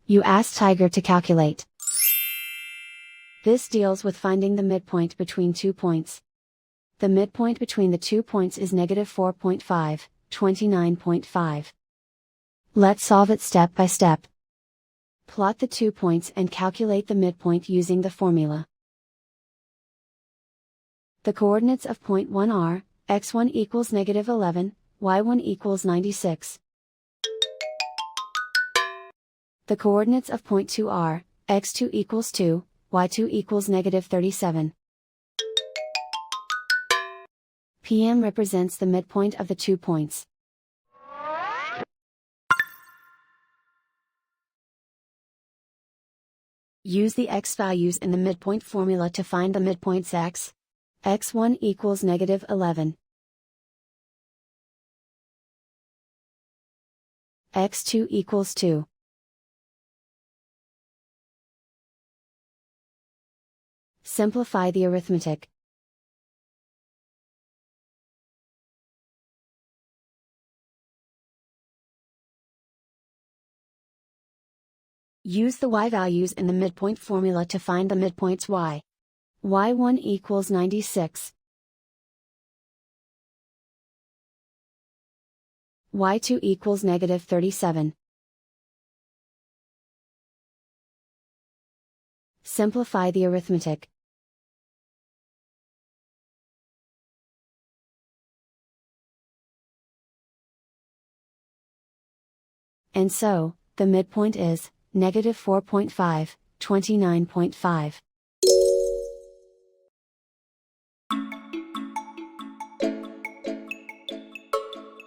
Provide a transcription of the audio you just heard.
You ask Tiger to calculate. This deals with finding the midpoint between 2 points. The midpoint between the 2 points is -4.5, 29.5. Let's solve it step by step. Plot the 2 points and calculate the midpoint using the formula. The coordinates of point 1 are, x1 equals -11, y1 equals 96. The coordinates of point 2 are, x2 equals 2, y2 equals -37. PM represents the midpoint of the 2 points. Use the x values in the midpoint formula to find the midpoints x. x1 equals -11. x2 equals 2. Simplify the arithmetic. Use the y values in the midpoint formula to find the midpoints y. y1 equals 96. y2 equals -37. Simplify the arithmetic. And so, the midpoint is -4.5, 29.5.